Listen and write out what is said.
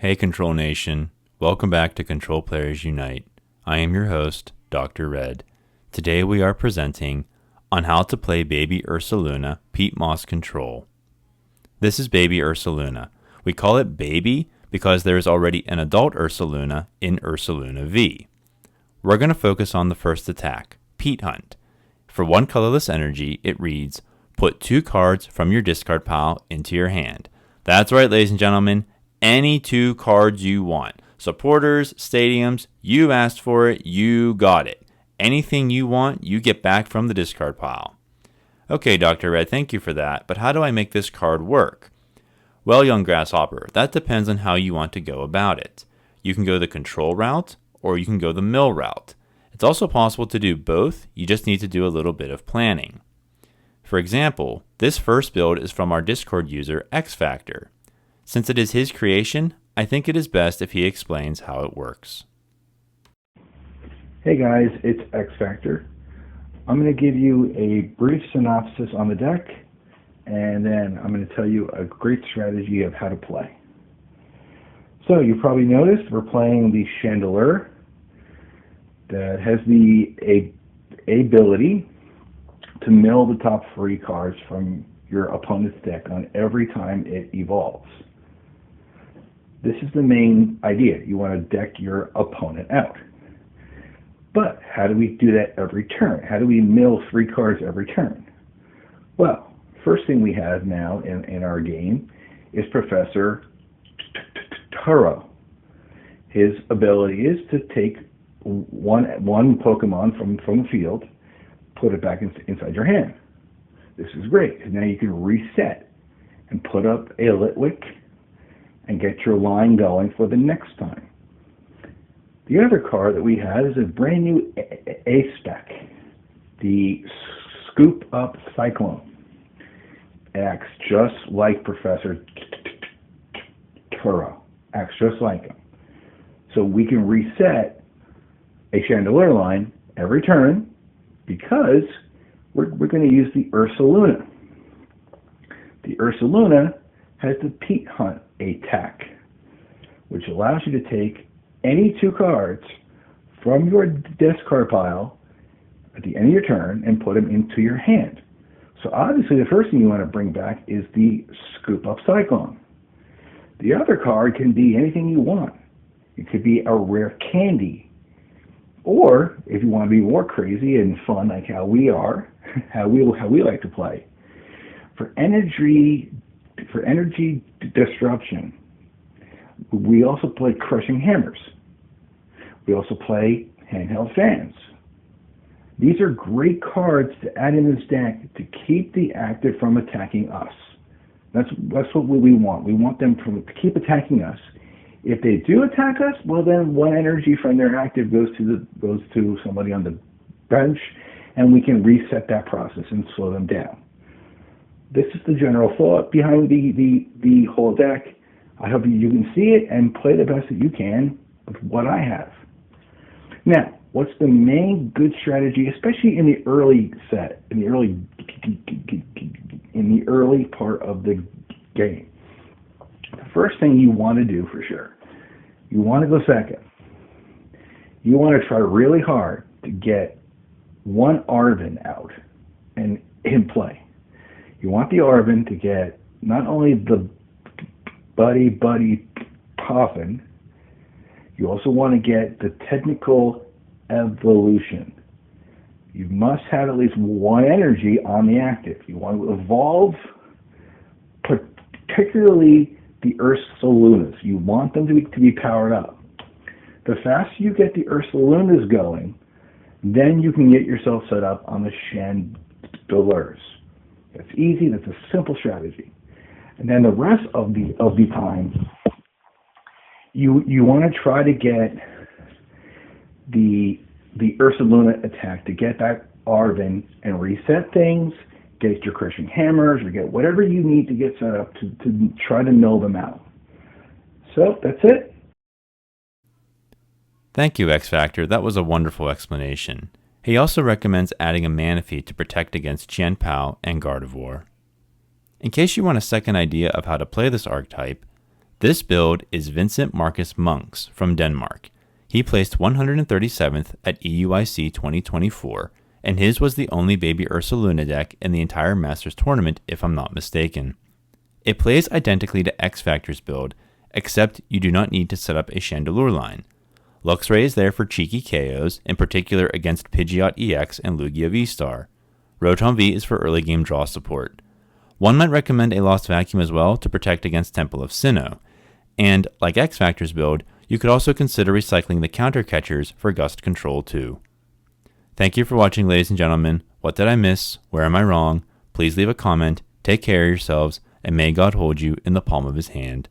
Hey Control Nation, welcome back to Control Players Unite. I am your host, Dr. Red. Today we are presenting on how to play Baby Ursaluna Peat Moss Control. This is Baby Ursaluna. We call it Baby because there is already an adult Ursaluna in Ursaluna V. We're going to focus on the first attack, Peat Hunt. For one colorless energy, it reads, put 2 cards from your discard pile into your hand. That's right, ladies and gentlemen, any 2 cards you want. Supporters, stadiums, you asked for it, you got it. Anything you want, you get back from the discard pile. Okay, Dr. Red, thank you for that, but how do I make this card work? Well, young grasshopper, that depends on how you want to go about it. You can go the control route, or you can go the mill route. It's also possible to do both, you just need to do a little bit of planning. For example, this first build is from our Discord user, X Factor. Since it is his creation, I think it is best if he explains how it works. Hey guys, it's X Factor. I'm going to give you a brief synopsis on the deck, and then I'm going to tell you a great strategy of how to play. So you probably noticed we're playing the Chandelure that has the ability to mill the top 3 cards from your opponent's deck on every time it evolves. This is the main idea. You want to deck your opponent out. But how do we do that every turn? How do we mill 3 cards every turn? Well, first thing we have now in our game is Professor Turo. His ability is to take one Pokemon from the field, put it back inside your hand. This is great, because now you can reset and put up a Litwick and get your line going for the next time. The other card that we have is a brand new A-spec, the Scoop Up Cyclone. It acts just like Professor Turo, acts just like him. So we can reset a Chandelure line every turn because we're going to use the Ursaluna. The Ursaluna has the Peat Hunt attack, which allows you to take any 2 cards from your discard pile at the end of your turn and put them into your hand. So obviously the first thing you want to bring back is the Scoop Up Cyclone. The other card can be anything you want. It could be a rare candy. Or if you want to be more crazy and fun like how we are, how we like to play, for energy disruption, we also play Crushing Hammers. We also play Handheld Fans. These are great cards to add in this deck to keep the active from attacking us. That's what we want. We want them to keep attacking us. If they do attack us, well then 1 energy from their active goes to somebody on the bench, and we can reset that process and slow them down. This is the general thought behind the whole deck. I hope you can see it and play the best that you can with what I have. Now, what's the main good strategy, especially in the early set, in the early part of the game? The first thing you want to do for sure, you want to go second. You want to try really hard to get 1 Arven out and in play. You want the Arven to get not only the Buddy-Buddy Poffin, you also want to get the technical evolution. You must have at least 1 energy on the active. You want to evolve, particularly the Ursalunas. You want them to be powered up. The faster you get the Ursalunas going, then you can get yourself set up on the Chandelures. That's easy. That's a simple strategy. And then the rest of the time, you want to try to get the Ursaluna attack to get that Arven and reset things, get your Crushing Hammers, or get whatever you need to get set up to try to mill them out. So that's it. Thank you, X Factor. That was a wonderful explanation. He also recommends adding a Manaphy to protect against Chien-Pao and Gardevoir. In case you want a second idea of how to play this archetype, This build is Vincent Marcus Monks from Denmark. He placed 137th at EUIC 2024, and his was the only Baby Ursaluna deck in the entire Masters tournament if I'm not mistaken. It plays identically to X Factor's build, except you do not need to set up a Chandelure line. Luxray is there for cheeky KOs, in particular against Pidgeot EX and Lugia V-Star. Rotom V is for early game draw support. One might recommend a Lost Vacuum as well to protect against Temple of Sinnoh, and like X Factor's build, you could also consider recycling the counter catchers for Gust Control too. Thank you for watching, ladies and gentlemen. What did I miss? Where am I wrong? Please leave a comment, take care of yourselves, and may God hold you in the palm of his hand.